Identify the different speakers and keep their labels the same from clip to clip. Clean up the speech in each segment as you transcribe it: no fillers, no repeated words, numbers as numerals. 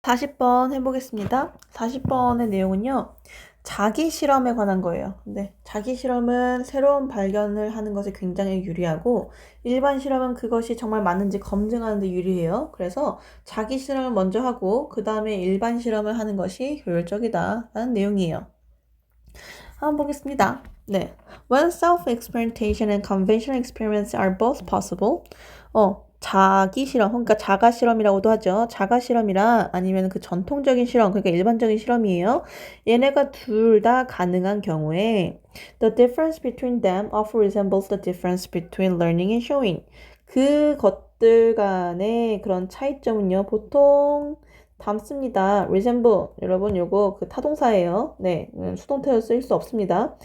Speaker 1: 40번 해보겠습니다. 40번의 내용은요, 자기 실험에 관한 거예요. 근데 자기 실험은 새로운 발견을 하는 것에 굉장히 유리하고, 일반 실험은 그것이 정말 맞는지 검증하는 데 유리해요. 그래서 자기 실험을 먼저 하고, 그 다음에 일반 실험을 하는 것이 효율적이다 라는 내용이에요. 한번 보겠습니다. 네. When self-experimentation and conventional experiments are both possible, 자기 실험, 그러니까 자가 실험이라고도 하죠. 자가 실험이라 아니면 그 전통적인 실험, 그러니까 일반적인 실험이에요. 얘네가 둘 다 가능한 경우에 the difference between them often resembles the difference between learning and showing. 그것들 간의 그런 차이점은요, 보통 닮습니다. resemble 여러분 요거 그 타동사예요. 네, 수동태로 쓰일 수 없습니다.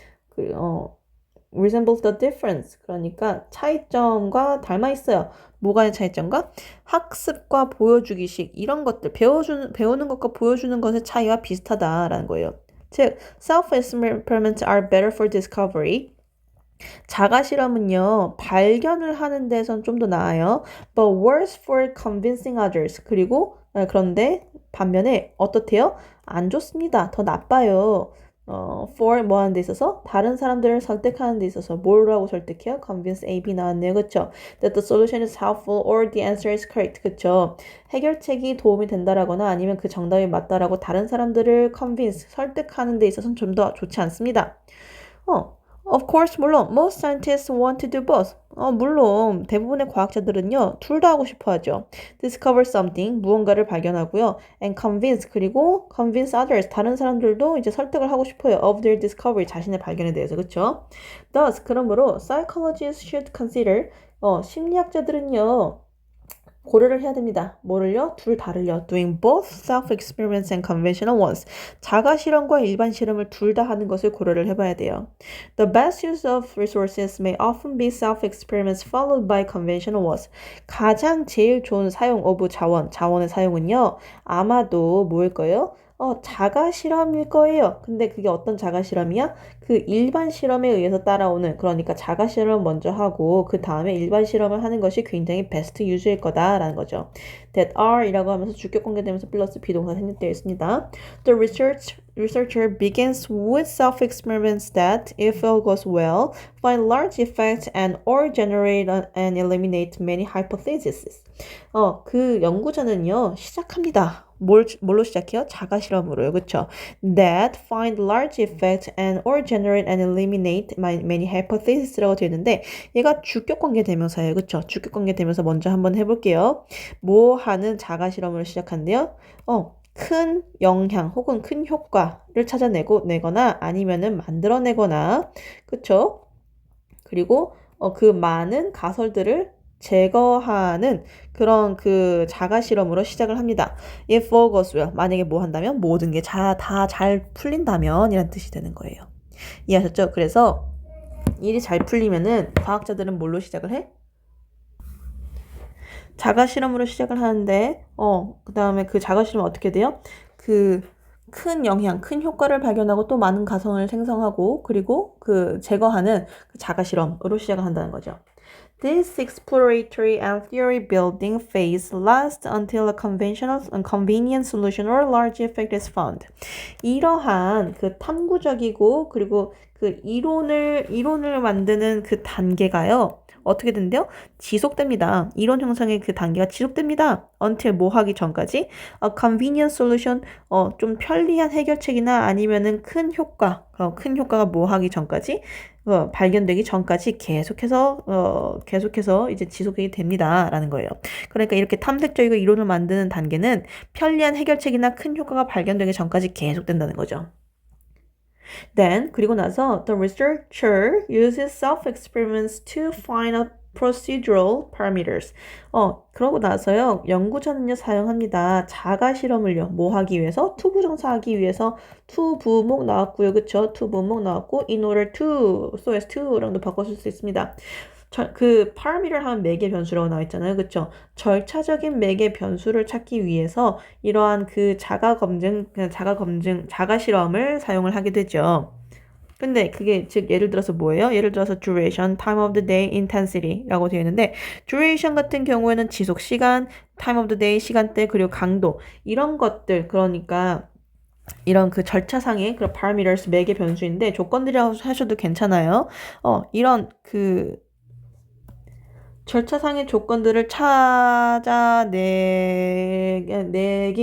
Speaker 1: resembles the difference 그러니까 차이점과 닮아 있어요. 뭐가의 차이점과 학습과 보여주기식 이런 것들 배우는 것과 보여주는 것의 차이와 비슷하다라는 거예요. 즉, self-experiments are better for discovery. 자가 실험은요, 발견을 하는 데선 좀 더 나아요. But worse for convincing others. 그런데 반면에 어떻대요? 안 좋습니다. 더 나빠요. for 뭐 하는 데 있어서? 다른 사람들을 설득하는 데 있어서 뭐라고 설득해요? convince A, B 나왔네요. 그쵸? That the solution is helpful or the answer is correct. 그쵸? 해결책이 도움이 된다라거나 아니면 그 정답이 맞다라고 다른 사람들을 convince, 설득하는 데 있어서는 좀 더 좋지 않습니다. Of course, 물론 most scientists want to do both. 물론 대부분의 과학자들은요, 둘 다 하고 싶어 하죠. Discover something, 무언가를 발견하고요. And convince, 그리고 convince others, 다른 사람들도 이제 설득을 하고 싶어요. Of their discovery, 자신의 발견에 대해서, 그쵸? Thus, 그러므로 psychologists should consider, 심리학자들은요, 고려를 해야 됩니다. 뭐를요? 둘 다를요. Doing both self-experiments and conventional ones. 자가 실험과 일반 실험을 둘 다 하는 것을 고려를 해봐야 돼요. The best use of resources may often be self-experiments followed by conventional ones. 가장 제일 좋은 사용 of 자원의 사용은요. 아마도 뭐일 거예요? 자가 실험일 거예요. 근데 그게 어떤 자가 실험이야? 그 일반 실험에 의해서 따라오는, 그러니까 자가 실험을 먼저 하고 그 다음에 일반 실험을 하는 것이 굉장히 베스트 유즈일 거다라는 거죠. That are 이라고 하면서 주격 관계되면서 플러스 비동사 생략되어 있습니다. The researcher begins with self-experiments that, if all goes well, find large effects and or generate and eliminate many hypotheses. 그 연구자는요, 시작합니다. 뭘로 시작해요? 자가 실험으로요. 그쵸? That find large effects and or generate and eliminate many hypotheses라고 되어 있는데 얘가 주격 관계 대명사예요. 그쵸? 주격 관계 대명사 먼저 한번 해볼게요. 뭐 하는 자가 실험을 시작한대요? 큰 영향 혹은 큰 효과를 찾아내거나 아니면은 만들어내거나 그쵸? 그리고 그 많은 가설들을 제거하는 그런 그 자가 실험으로 시작을 합니다. If all goes well. 만약에 뭐 한다면 모든 게 다 잘 풀린다면 이란 뜻이 되는 거예요. 이해하셨죠? 그래서 일이 잘 풀리면은 과학자들은 뭘로 시작을 해? 자가 실험으로 시작을 하는데 그 다음에 그 자가 실험은 어떻게 돼요? 그 큰 영향, 큰 효과를 발견하고 또 많은 가설을 생성하고 그리고 그 제거하는 그 자가 실험으로 시작을 한다는 거죠. This exploratory and theory building phase lasts until a conventional and convenient solution or large effect is found. 이러한 그 탐구적이고 그리고 그 이론을 만드는 그 단계가요. 어떻게 된대요? 지속됩니다. 이론 형성의 그 단계가 지속됩니다. Until 뭐 하기 전까지? A convenient solution, 좀 편리한 해결책이나 아니면은 큰 효과가 뭐 하기 전까지? 발견되기 전까지 계속해서 이제 지속이 됩니다라는 거예요. 그러니까 이렇게 탐색적이고 이론을 만드는 단계는 편리한 해결책이나 큰 효과가 발견되기 전까지 계속된다는 거죠. Then 그리고 나서 the researcher uses self-experiments to find out procedural parameters. 그러고 나서요. 연구자는요 사용합니다. 자가 실험을요. 뭐 하기 위해서? 투부정사 하기 위해서 투부목 나왔고요. 그쵸? 투부목 나왔고 in order to, so as to랑도 바꿔줄 수 있습니다. 그 parameter 하면 매개 변수라고 나와 있잖아요. 그쵸? 절차적인 매개 변수를 찾기 위해서 이러한 그 자가 실험을 사용을 하게 되죠. 근데 그게 즉 예를 들어서 뭐예요? 예를 들어서 duration, time of the day, intensity라고 되어 있는데 duration 같은 경우에는 지속 시간, time of the day 시간대 그리고 강도 이런 것들 그러니까 이런 그 절차상의 그런 parameters 매개 변수인데 조건들이라고 하셔도 괜찮아요. 이런 그 절차상의 조건들을 찾아내기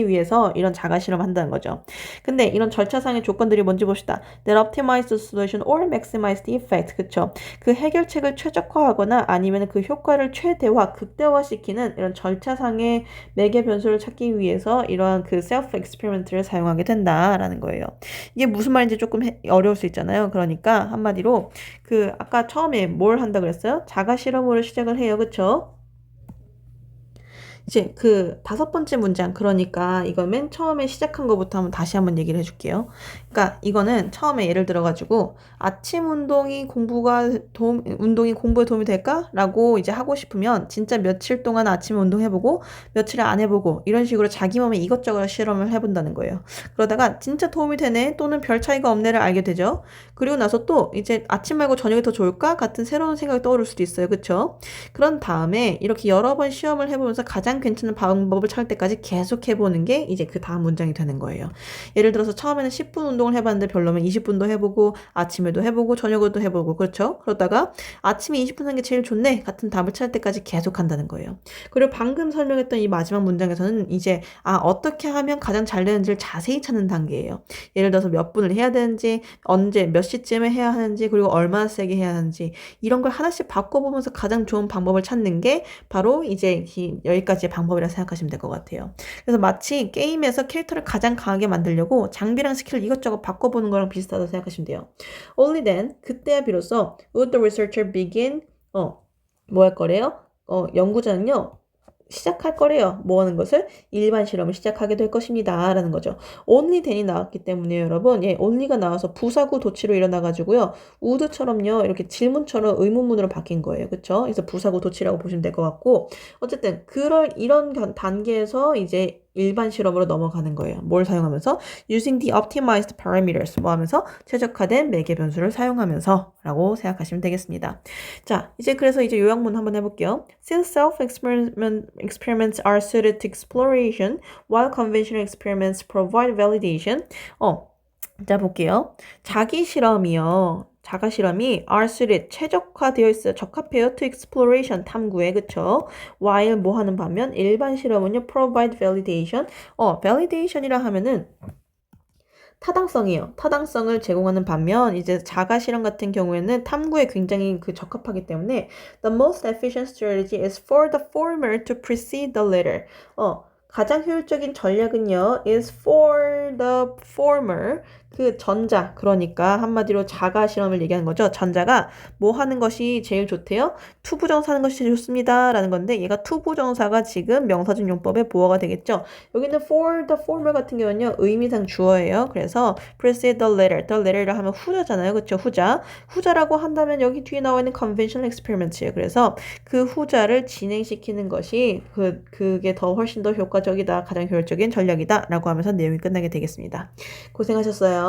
Speaker 1: 위해서 이런 자가 실험을 한다는 거죠. 근데 이런 절차상의 조건들이 뭔지 봅시다. That optimize the solution or maximize the effect. 그쵸? 그 해결책을 최적화하거나 아니면 그 효과를 최대화, 극대화시키는 이런 절차상의 매개 변수를 찾기 위해서 이러한 그 self experiment를 사용하게 된다라는 거예요. 이게 무슨 말인지 조금 어려울 수 있잖아요. 그러니까 한마디로 그 아까 처음에 뭘 한다 그랬어요? 자가 실험으로 시작을 해요. 그쵸? 이제 그 다섯 번째 문장 그러니까 이거 맨 처음에 시작한 것부터 한번 다시 한번 얘기를 해줄게요. 그러니까 이거는 처음에 예를 들어가지고 아침 운동이 운동이 공부에 도움이 될까?라고 이제 하고 싶으면 진짜 며칠 동안 아침에 운동해보고 며칠 안 해보고 이런 식으로 자기 몸에 이것저것 실험을 해본다는 거예요. 그러다가 진짜 도움이 되네 또는 별 차이가 없네를 알게 되죠. 그리고 나서 또 이제 아침 말고 저녁이 더 좋을까? 같은 새로운 생각이 떠오를 수도 있어요. 그쵸? 그런 다음에 이렇게 여러 번 시험을 해보면서 가장 괜찮은 방법을 찾을 때까지 계속 해보는 게 이제 그 다음 문장이 되는 거예요. 예를 들어서 처음에는 10분 운동을 해봤는데 별로면 20분도 해보고 아침에도 해보고 저녁에도 해보고 그렇죠? 그러다가 아침에 20분 하는 게 제일 좋네 같은 답을 찾을 때까지 계속 한다는 거예요. 그리고 방금 설명했던 이 마지막 문장에서는 이제 어떻게 하면 가장 잘 되는지를 자세히 찾는 단계예요. 예를 들어서 몇 분을 해야 되는지 언제 몇 시쯤에 해야 하는지 그리고 얼마나 세게 해야 하는지 이런 걸 하나씩 바꿔보면서 가장 좋은 방법을 찾는 게 바로 이제 여기까지의 방법이라 생각하시면 될 것 같아요. 그래서 마치 게임에서 캐릭터를 가장 강하게 만들려고 장비랑 스킬을 이것저것 바꿔보는 거랑 비슷하다고 생각하시면 돼요. Only then, 그때야 비로소 would the researcher begin 뭐 할 거래요? 연구자는요. 시작할 거래요. 뭐 하는 것을? 일반 실험을 시작하게 될 것입니다. 라는 거죠. only then이 나왔기 때문에 여러분, only가 나와서 부사구 도치로 일어나가지고요. would처럼요, 이렇게 질문처럼 의문문으로 바뀐 거예요. 그쵸? 그래서 부사구 도치라고 보시면 될 것 같고, 어쨌든, 이런 단계에서 이제 일반 실험으로 넘어가는 거예요. 뭘 사용하면서? Using the optimized parameters. 뭐 하면서? 최적화된 매개 변수를 사용하면서 라고 생각하시면 되겠습니다. 자, 그래서 이제 요약문 한번 해볼게요. Since experiments are suited to exploration, while conventional experiments provide validation. 자, 볼게요. 자가 실험이 are suited, 최적화되어 있어요. 적합해요. to exploration, 탐구에, 그쵸? while 뭐 하는 반면 일반 실험은요, provide validation. validation이라 하면은 타당성이에요. 타당성을 제공하는 반면 이제 자가 실험 같은 경우에는 탐구에 굉장히 적합하기 때문에 the most efficient strategy is for the former to precede the latter. 가장 효율적인 전략은요 is for the former 그 전자 그러니까 한마디로 자가 실험을 얘기하는 거죠. 전자가 뭐 하는 것이 제일 좋대요? 투부정사 하는 것이 제일 좋습니다 라는 건데 얘가 투부정사가 지금 명사준 용법의 보어가 되겠죠. 여기는 for the former 같은 경우는요 의미상 주어예요. 그래서 precede the letter를 하면 후자잖아요. 그렇죠? 후자라고 한다면 여기 뒤에 나와 있는 conventional experiments예요. 그래서 그 후자를 진행시키는 것이 그게 더 훨씬 더 효과적이다. 가장 효율적인 전략이다 라고 하면서 내용이 끝나게 되겠습니다. 고생하셨어요.